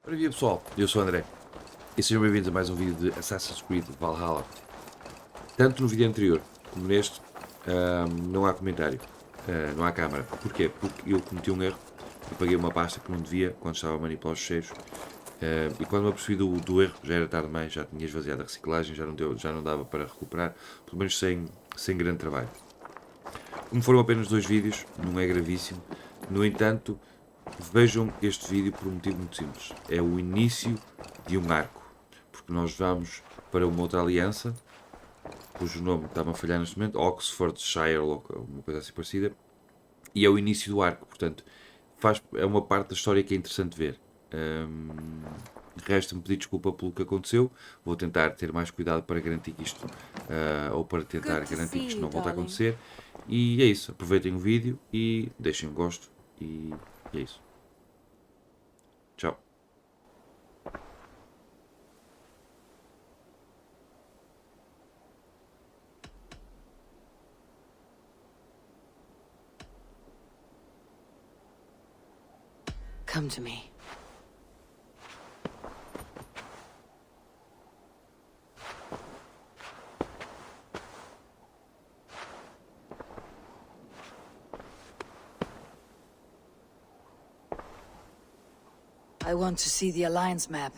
Ora viva pessoal, eu sou o André e sejam bem-vindos a mais um vídeo de Assassin's Creed Valhalla. Tanto no vídeo anterior como neste, não há comentário, não há câmara. Porquê? Porque eu cometi um erro, apaguei uma pasta que não devia quando estava a manipular os cheiros e quando me apercebi do erro, já era tarde demais, já tinha esvaziado a reciclagem, já não dava para recuperar, pelo menos sem grande trabalho. Como foram apenas 2 vídeos, não é gravíssimo, no entanto, vejam este vídeo por um motivo muito simples. É o início de um arco. Porque nós vamos para uma outra aliança, cujo nome está-me a falhar neste momento, Oxfordshire, ou uma coisa assim parecida, e é o início do arco. Portanto, é uma parte da história que é interessante ver. Resta-me pedir desculpa pelo que aconteceu. Vou tentar ter mais cuidado para garantir que isto, ou para tentar garantir que isto não volte a acontecer. E é isso. Aproveitem o vídeo e deixem um gosto. E é isso. Tchau. Come to me. I want to see the Alliance map.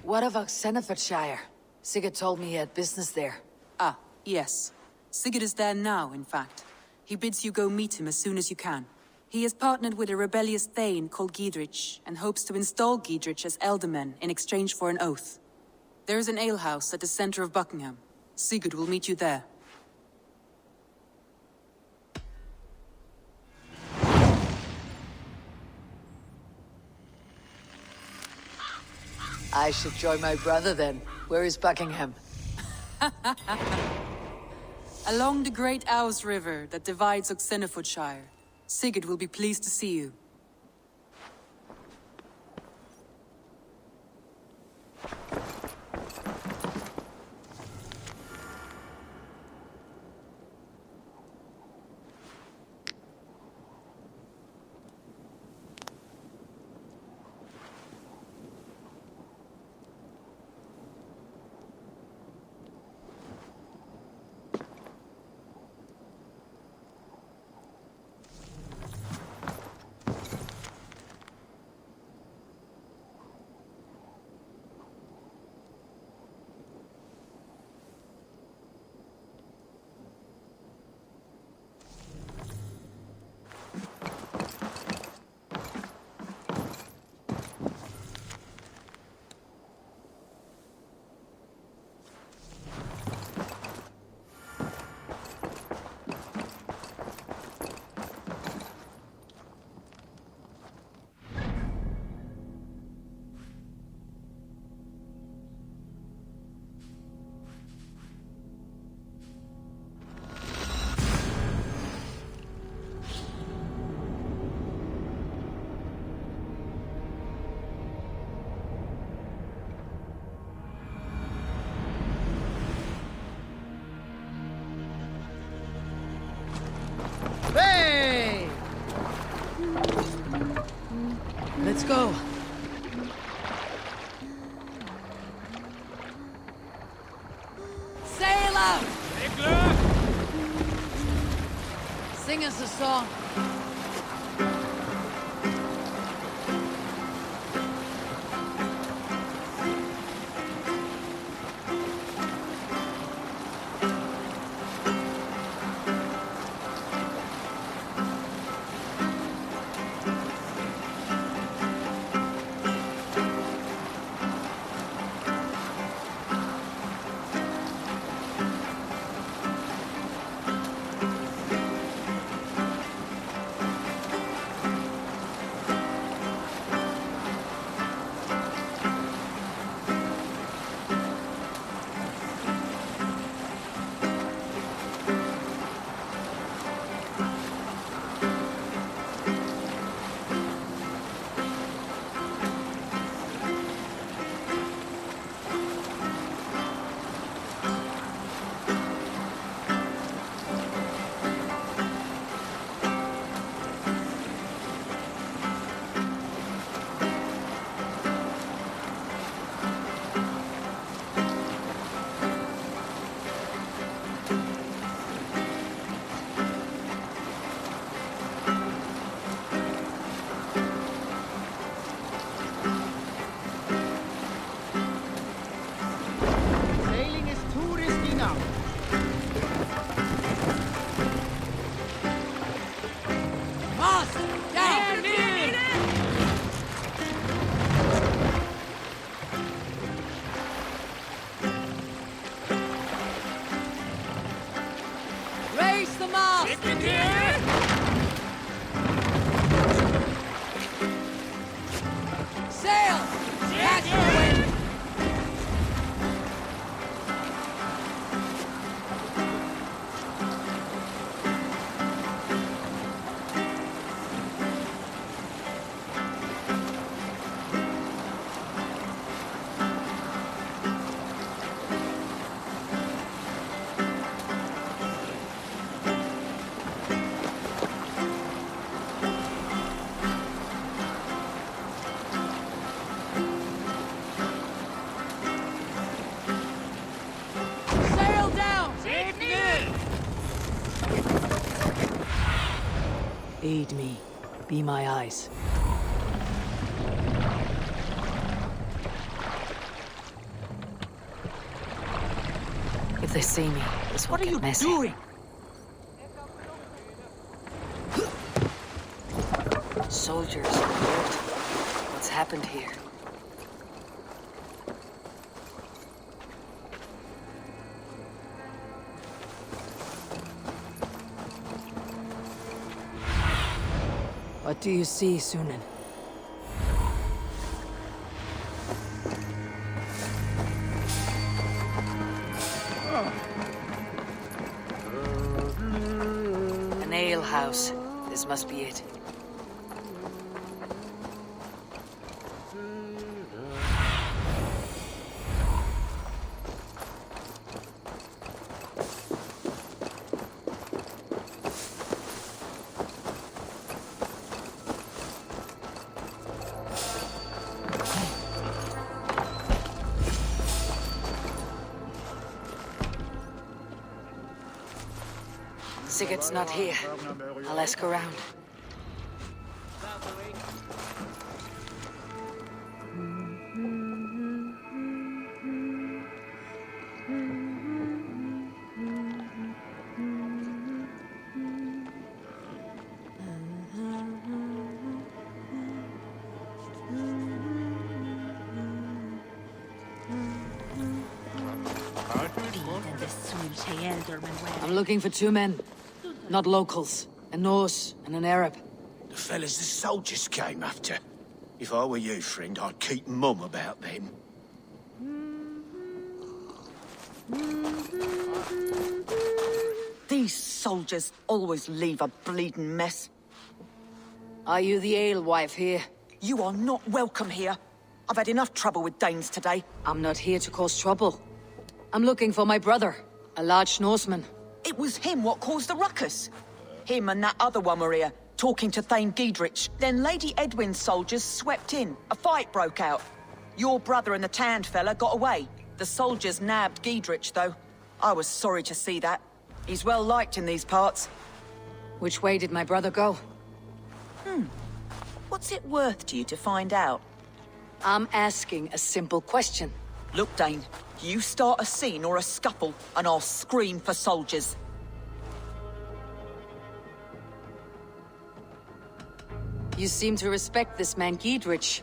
What of Oxfordshire? Sigurd told me he had business there. Ah, yes. Sigurd is there now, in fact. He bids you go meet him as soon as you can. He has partnered with a rebellious thane called Giedrich, and hopes to install Giedrich as elderman in exchange for an oath. There is an alehouse at the center of Buckingham. Sigurd will meet you there. I should join my brother then. Where is Buckingham? Along the great Ouse River that divides Oxfordshire. Sigurd will be pleased to see you. Hey! Let's go. Sail out! Sing us a song. Sail! Catch the wind! Sail down! Aid me. Be my eyes. If they see me, this will get messy. What are you doing? Soldiers, alert. What's happened here? What do you see, Sunan? An ale house. This must be it. Sigurd's not here. I'll ask around. I'm looking for two men. Not locals. A Norse and an Arab. The fellas the soldiers came after. If I were you, friend, I'd keep mum about them. These soldiers always leave a bleeding mess. Are you the alewife here? You are not welcome here. I've had enough trouble with Danes today. I'm not here to cause trouble. I'm looking for my brother, a large Norseman. It was him what caused the ruckus. Him and that other one were here, talking to Thane Giedrich. Then Lady Edwin's soldiers swept in. A fight broke out. Your brother and the tanned fella got away. The soldiers nabbed Giedrich, though. I was sorry to see that. He's well liked in these parts. Which way did my brother go? What's it worth to you to find out? I'm asking a simple question. Look, Dane, you start a scene or a scuffle, and I'll scream for soldiers. You seem to respect this man Giedrich.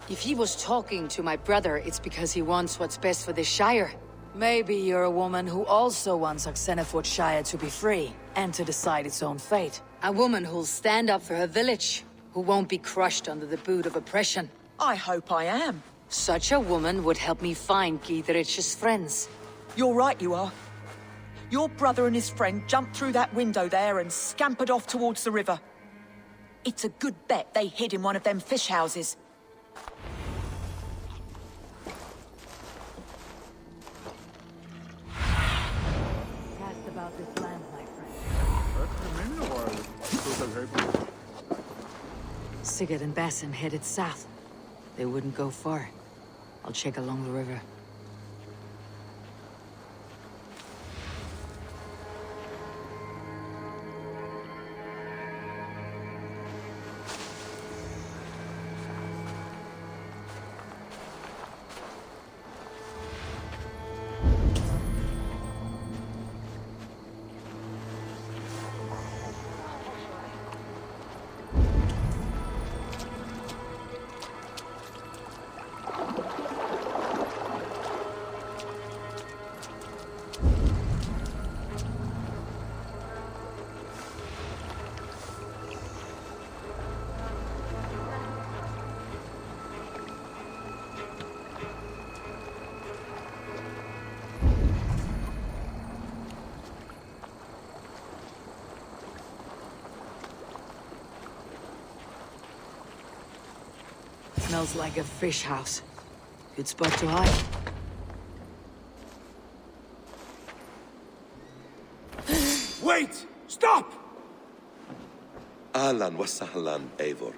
If he was talking to my brother, it's because he wants what's best for this Shire. Maybe you're a woman who also wants Oxfordshire to be free, and to decide its own fate. A woman who'll stand up for her village, who won't be crushed under the boot of oppression. I hope I am. Such a woman would help me find Giedrich's friends. You're right, you are. Your brother and his friend jumped through that window there and scampered off towards the river. It's a good bet they hid in one of them fish houses. Cast about this land, my friend. Sigurd and Basim headed south. They wouldn't go far. I'll check along the river. Smells like a fish house. Good spot to hide. Wait! Stop! Ahlan wa sahlan, Eivor.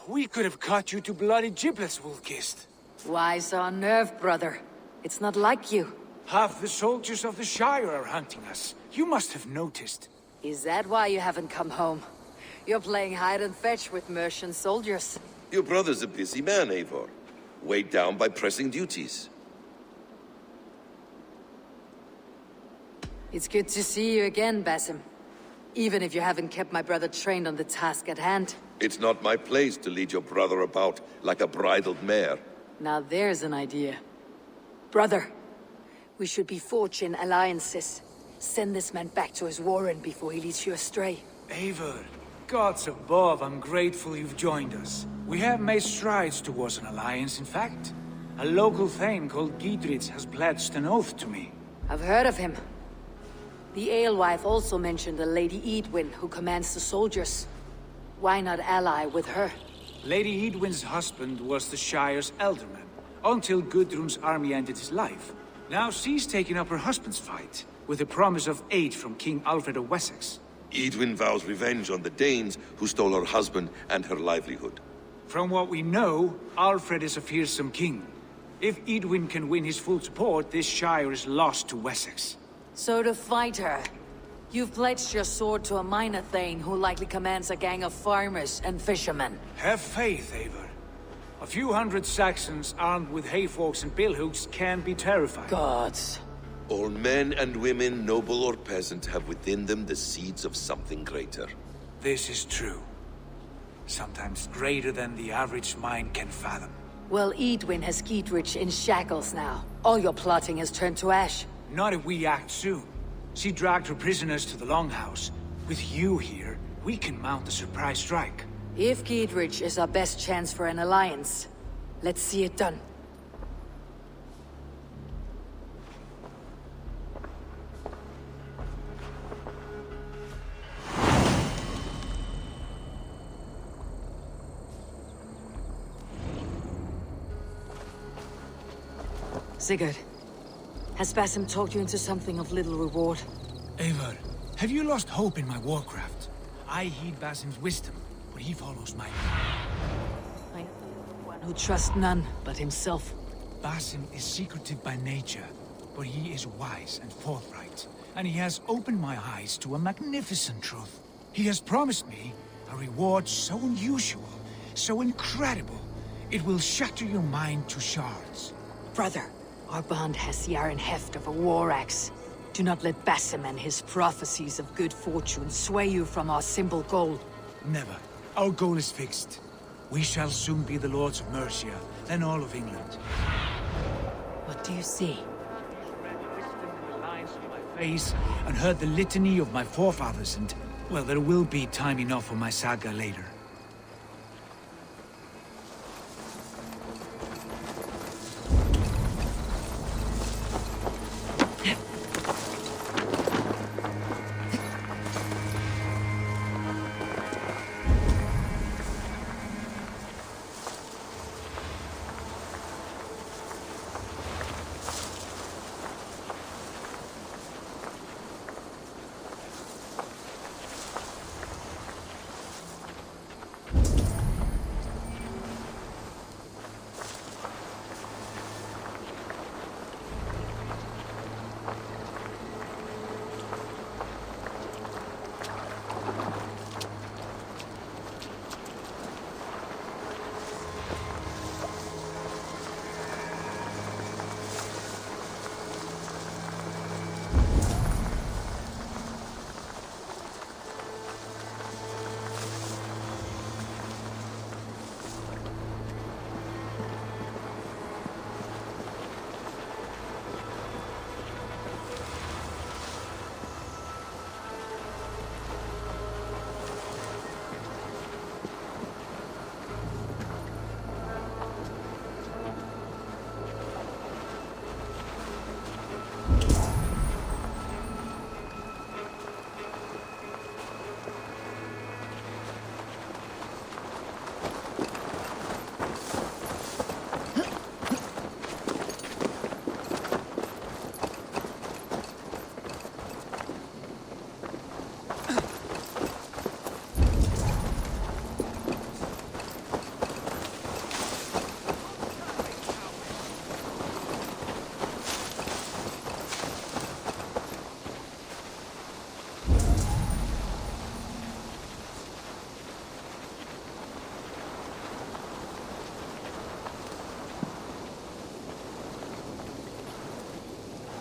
We could have cut you to bloody giblets, Wolf-kissed. Why so unnerved, brother? It's not like you. Half the soldiers of the Shire are hunting us. You must have noticed. Is that why you haven't come home? You're playing hide and fetch with Mercian soldiers. Your brother's a busy man, Eivor. Weighed down by pressing duties. It's good to see you again, Basim. Even if you haven't kept my brother trained on the task at hand. It's not my place to lead your brother about like a bridled mare. Now there's an idea. Brother, we should be forging alliances. Send this man back to his warren before he leads you astray. Eivor, gods above, I'm grateful you've joined us. We have made strides towards an alliance, in fact. A local thane called Giedrich has pledged an oath to me. I've heard of him. The alewife also mentioned a Lady Edwin who commands the soldiers. Why not ally with her? Lady Edwin's husband was the Shire's elderman, until Gudrun's army ended his life. Now she's taking up her husband's fight, with a promise of aid from King Alfred of Wessex. Edwin vows revenge on the Danes who stole her husband and her livelihood. From what we know, Alfred is a fearsome king. If Edwin can win his full support, this Shire is lost to Wessex. So to fight her, you've pledged your sword to a minor thane who likely commands a gang of farmers and fishermen. Have faith, Eivor. A few hundred Saxons armed with hayforks and billhooks can be terrifying. Gods. All men and women, noble or peasant, have within them the seeds of something greater. This is true. Sometimes greater than the average mind can fathom. Well, Edwin has Giedrich in shackles now. All your plotting has turned to ash. Not if we act soon. She dragged her prisoners to the Longhouse. With you here, we can mount a surprise strike. If Giedrich is our best chance for an alliance, let's see it done. Sigurd, has Basim talked you into something of little reward? Eivor, have you lost hope in my warcraft? I heed Basim's wisdom, but he follows mine. I know one who trusts none but himself. Basim is secretive by nature, but he is wise and forthright, and he has opened my eyes to a magnificent truth. He has promised me a reward so unusual, so incredible, it will shatter your mind to shards. Brother, our bond has the iron heft of a war axe. Do not let Basim and his prophecies of good fortune sway you from our simple goal. Never. Our goal is fixed. We shall soon be the lords of Mercia, then all of England. What do you see? Face and heard the litany of my forefathers, and, well, there will be time enough for my saga later.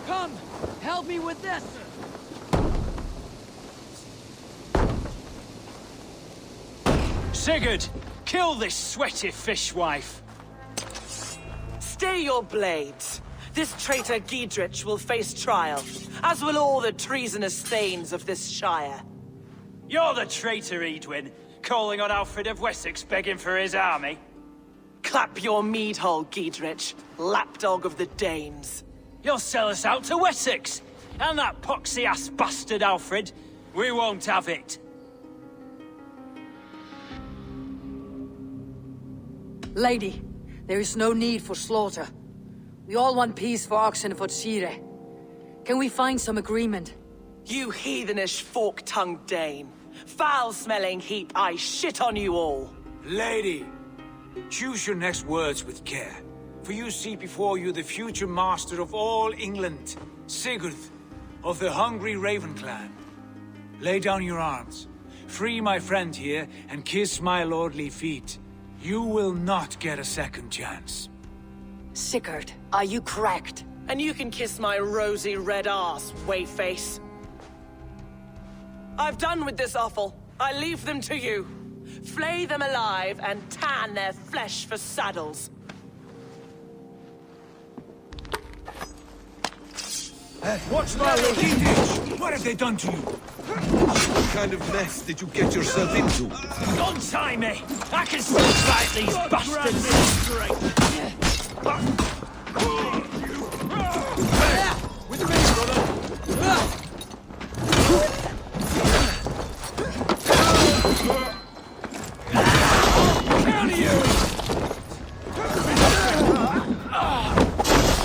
Come, help me with this! Sigurd, kill this sweaty fishwife. Stay your blades. This traitor Giedrich will face trial, as will all the treasonous thanes of this shire. You're the traitor, Edwin, calling on Alfred of Wessex begging for his army. Clap your mead hole, Giedrich, lapdog of the Danes. You'll sell us out to Wessex, and that poxy-ass bastard Alfred. We won't have it. Lady, there is no need for slaughter. We all want peace for Oxfordshire. Can we find some agreement? You heathenish fork-tongued Dane. Foul-smelling heap, I shit on you all. Lady, choose your next words with care. For you see before you the future master of all England, Sigurd, of the hungry Raven clan. Lay down your arms. Free my friend here, and kiss my lordly feet. You will not get a second chance. Sigurd, are you cracked? And you can kiss my rosy red ass, wayface. I've done with this offal. I leave them to you. Flay them alive and tan their flesh for saddles. What's my Giedrich? What have they done to you? What kind of mess did you get yourself into? Untie me! I can still fight these bastards! With the base, brother! Down to you!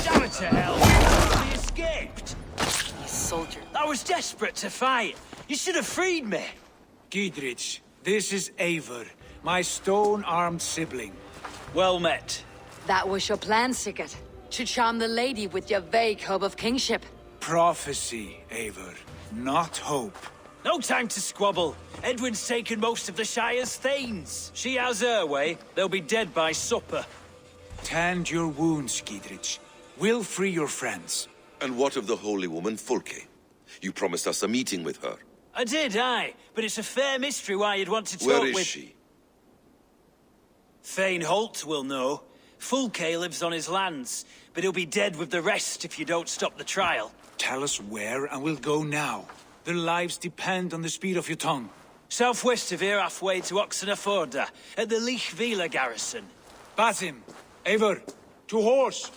Damn it to hell! He escaped! You soldier. I was desperate to fight. You should have freed me. Giedrich, this is Eivor, my stone-armed sibling. Well met. That was your plan, Sigurd. To charm the lady with your vague hope of kingship. Prophecy, Eivor, not hope. No time to squabble. Edwin's taken most of the Shire's thanes. She has her way. They'll be dead by supper. Tend your wounds, Giedrich. We'll free your friends. And what of the holy woman Fulke? You promised us a meeting with her. I did, aye. But it's a fair mystery why you'd want to talk Where with... is she? Thane Holt will know. Fulke lives on his lands, but he'll be dead with the rest if you don't stop the trial. Tell us where, and we'll go now. Their lives depend on the speed of your tongue. Southwest of here, halfway to Oxfordshire, at the Viva garrison. Basim, Eivor, to horse!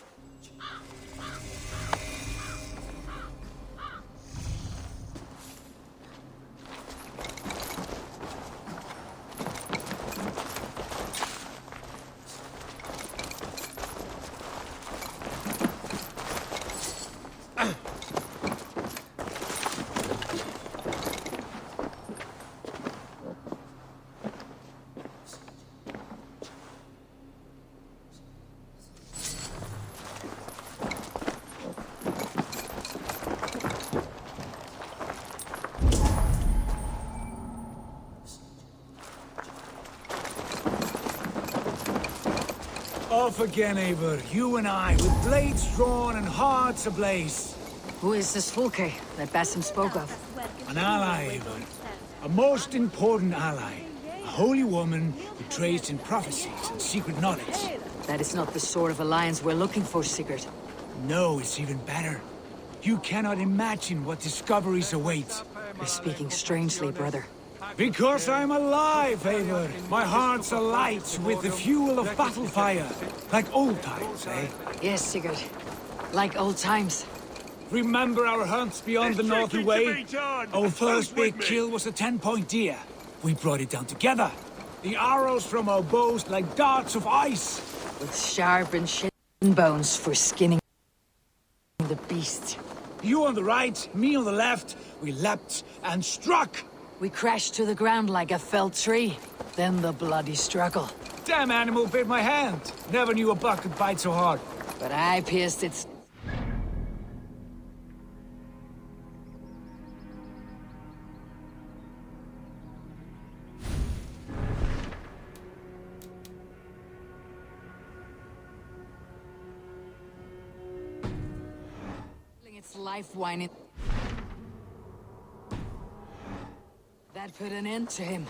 Off again, Eivor. You and I, with blades drawn and hearts ablaze. Who is this Fulke that Basim spoke of? An ally, Eivor. A most important ally. A holy woman who trades in prophecies and secret knowledge. That is not the sort of alliance we're looking for, Sigurd. No, it's even better. You cannot imagine what discoveries await. You're speaking strangely, brother. Because I'm alive, Eivor. My heart's alight with the fuel of battle fire. Like old times, eh? Yes, Sigurd. Like old times. Remember our hunts beyond the Northern Way? Our first big kill was a 10-point deer. We brought it down together. The arrows from our bows like darts of ice. With sharp and shin bones for skinning the beast. You on the right, me on the left. We leapt and struck. We crashed to the ground like a felled tree. Then the bloody struggle. Damn animal bit my hand. Never knew a buck could bite so hard. But I pierced its... life wine. That put an end to him.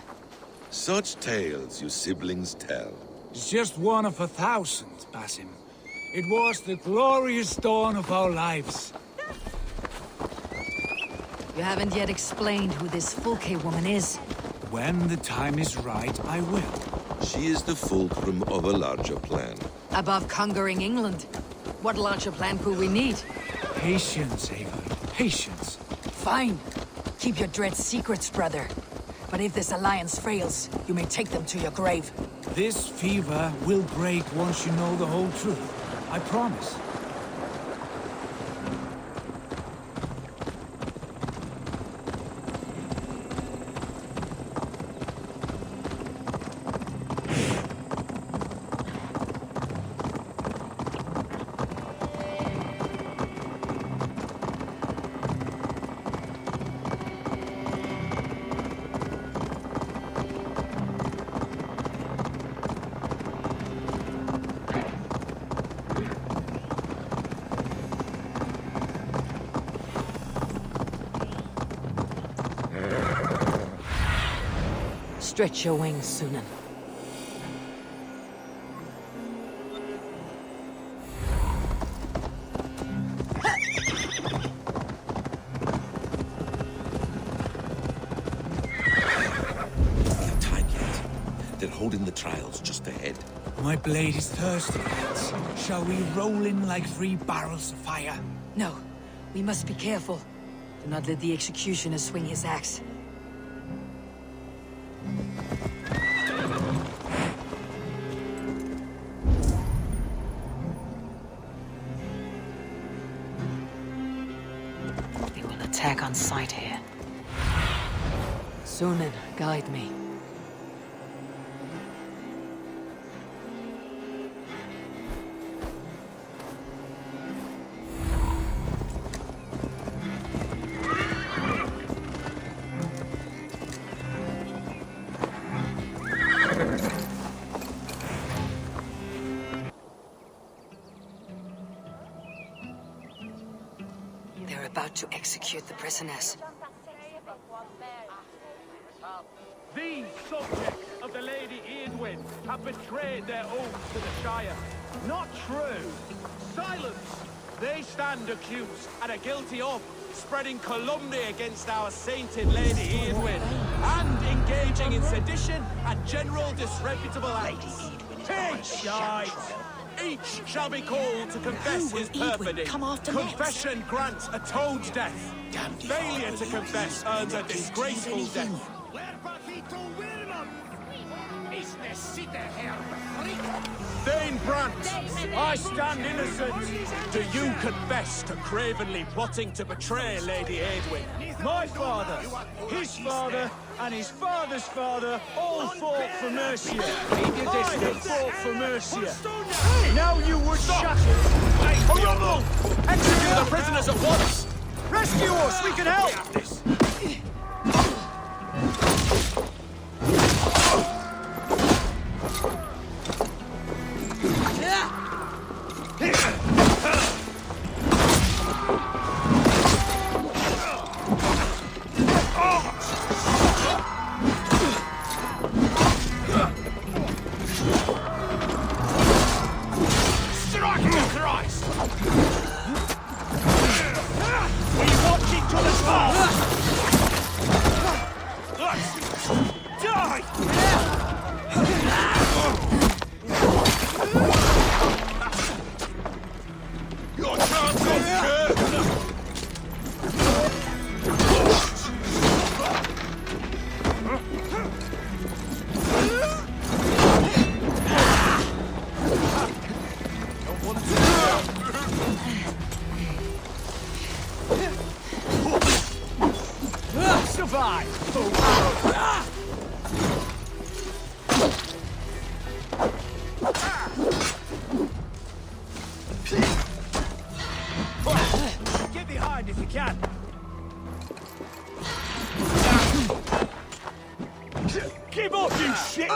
Such tales you siblings tell. It's just one of 1,000, Basim. It was the glorious dawn of our lives. You haven't yet explained who this Fulke woman is. When the time is right, I will. She is the fulcrum of a larger plan. Above conquering England, what larger plan could we need? Patience, Eivor. Patience. Fine. Keep your dread secrets, brother. But if this alliance fails, you may take them to your grave. This fever will break once you know the whole truth. I promise. Stretch your wings, Sunan. Not time yet. They're holding the trials just ahead. My blade is thirsty, lads. Shall we roll in like 3 barrels of fire? No, we must be careful. Do not let the executioner swing his axe. They will attack on sight here. Sunan, guide me. They're about to execute the prisoners. These subjects of the Lady Eadwyn have betrayed their oath to the Shire. Not true. Silence! They stand accused and are guilty of spreading calumny against our sainted Lady Eadwyn and engaging in sedition and general disreputable acts. Take sides! Each shall be called to confess his perfidy. Confession grants atones death. Failure to confess earns a disgraceful death. Thane Brant, I stand innocent. Do you confess to cravenly plotting to betray Lady Eadwyn? My father, his father, and his father's father all fought for Mercia. I have fought for Mercia. Now you would shut it. Trouble! Execute the prisoners at once! Rescue us! We can help! Get behind if you can. Give up, you shit!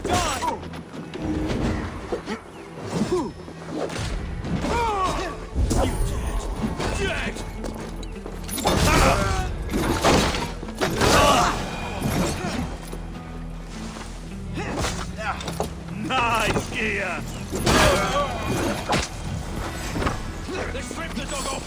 Die! Nice gear! They stripped the dog off!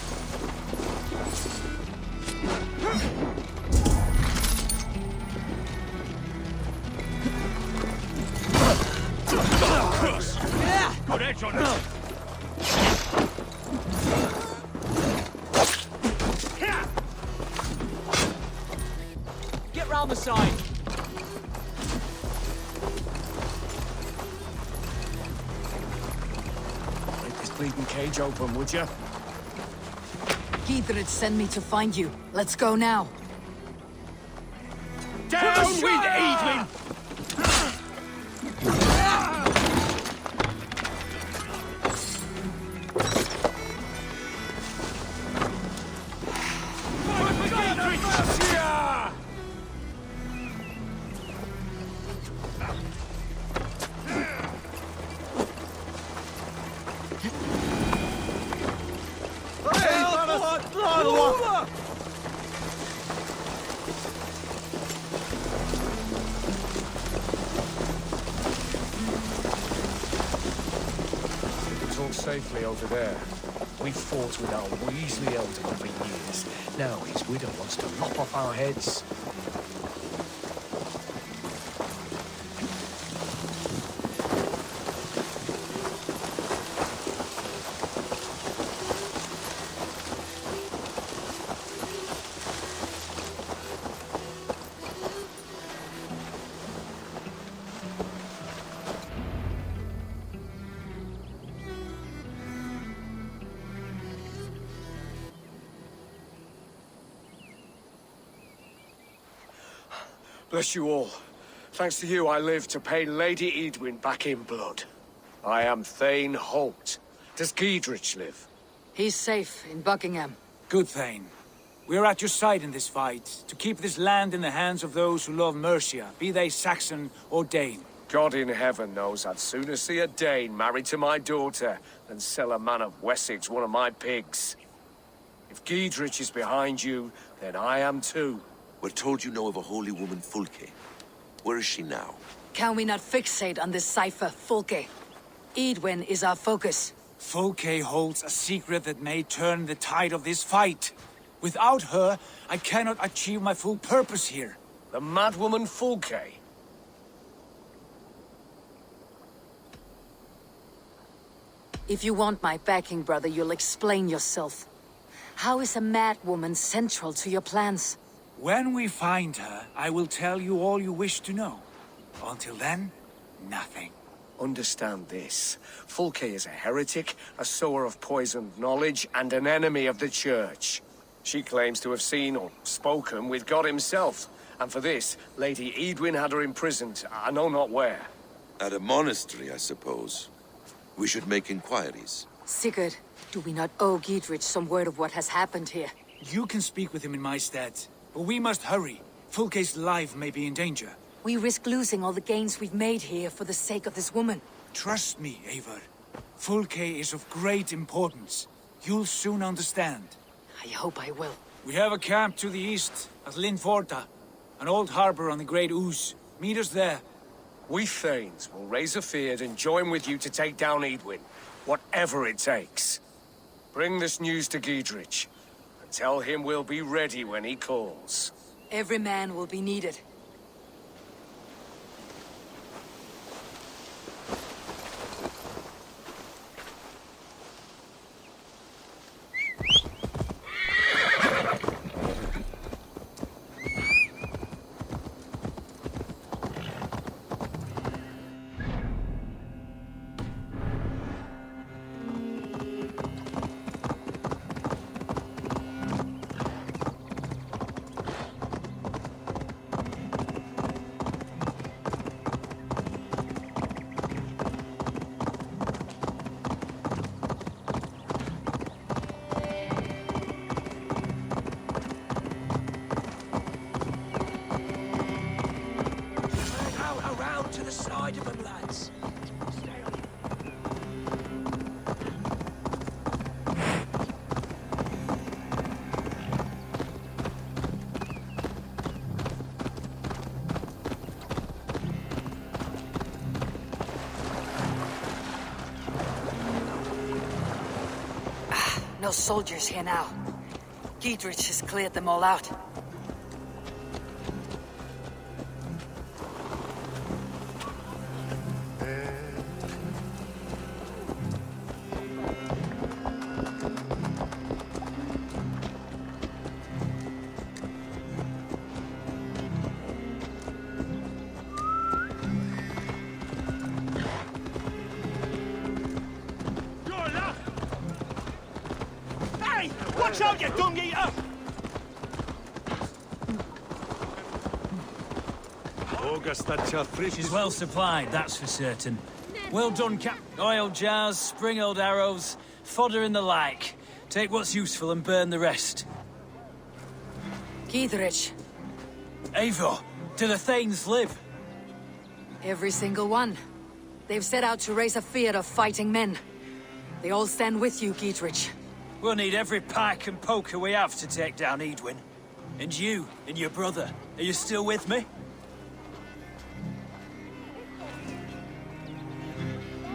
Good edge on it! Get round the side. Break this bleeding cage open, would you? Gidrich sent me to find you. Let's go now. Down with Edwin! Safely over there. We fought with our Weasley elder for years. Now his widow wants to lop off our heads. Bless you all. Thanks to you, I live to pay Lady Edwin back in blood. I am Thane Holt. Does Gidrich live? He's safe in Buckingham. Good, Thane. We're at your side in this fight, to keep this land in the hands of those who love Mercia, be they Saxon or Dane. God in heaven knows I'd sooner see a Dane married to my daughter than sell a man of Wessex one of my pigs. If Gidrich is behind you, then I am too. We're told you know of a holy woman, Fulke. Where is she now? Can we not fixate on this cipher, Fulke? Edwin is our focus. Fulke holds a secret that may turn the tide of this fight. Without her, I cannot achieve my full purpose here. The madwoman Fulke? If you want my backing, brother, you'll explain yourself. How is a madwoman central to your plans? When we find her, I will tell you all you wish to know. Until then, nothing. Understand this. Fulke is a heretic, a sower of poisoned knowledge, and an enemy of the Church. She claims to have seen or spoken with God himself. And for this, Lady Edwin had her imprisoned, I know not where. At a monastery, I suppose. We should make inquiries. Sigurd, do we not owe Gidrich some word of what has happened here? You can speak with him in my stead. But we must hurry. Fulke's life may be in danger. We risk losing all the gains we've made here for the sake of this woman. Trust me, Eivor. Fulke is of great importance. You'll soon understand. I hope I will. We have a camp to the east, at Linforta. An old harbor on the Great Ouse. Meet us there. We Thanes will raise a feard and join with you to take down Edwin. Whatever it takes. Bring this news to Gidrich. Tell him we'll be ready when he calls. Every man will be needed. No soldiers here now. Giedrich has cleared them all out. Watch out, you dung-eater! She's well supplied, that's for certain. Well done, Cap. Oil jars, spring-oiled arrows, fodder and the like. Take what's useful and burn the rest. Giedrich. Eivor, do the Thanes live? Every single one. They've set out to raise a fear of fighting men. They all stand with you, Giedrich. We'll need every pike and poker we have to take down Edwin. And you, and your brother, are you still with me?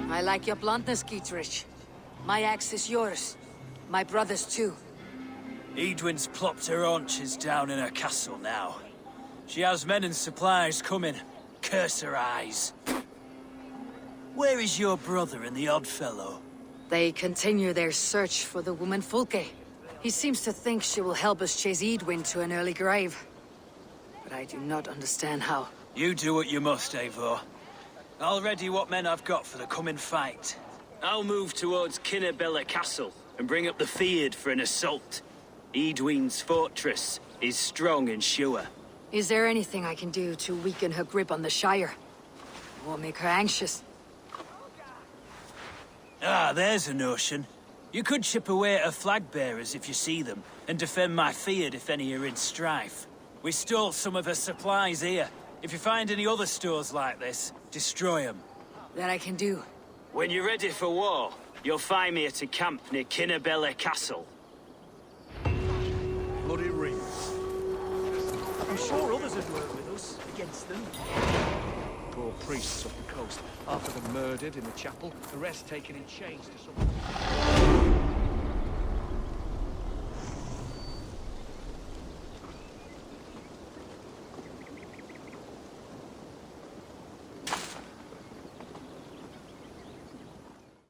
I like your bluntness, Giedrich. My axe is yours. My brother's too. Edwin's plopped her haunches down in her castle now. She has men and supplies coming. Curse her eyes. Where is your brother and the odd fellow? They continue their search for the woman Fulke. He seems to think she will help us chase Edwin to an early grave. But I do not understand how. You do what you must, Eivor. I'll ready what men I've got for the coming fight. I'll move towards Kinnebella Castle and bring up the Fyrd for an assault. Edwin's fortress is strong and sure. Is there anything I can do to weaken her grip on the Shire? Or make her anxious? Ah, there's a notion. You could chip away at her flag bearers if you see them, and defend my Fyrd if any are in strife. We stole some of her supplies here. If you find any other stores like this, destroy them. That I can do. When you're ready for war, you'll find me at a camp near Kinnebella Castle. Bloody rings. I'm sure others would work with us against them. Poor priests up the coast. Half of them murdered in the chapel, the rest taken in chains to some...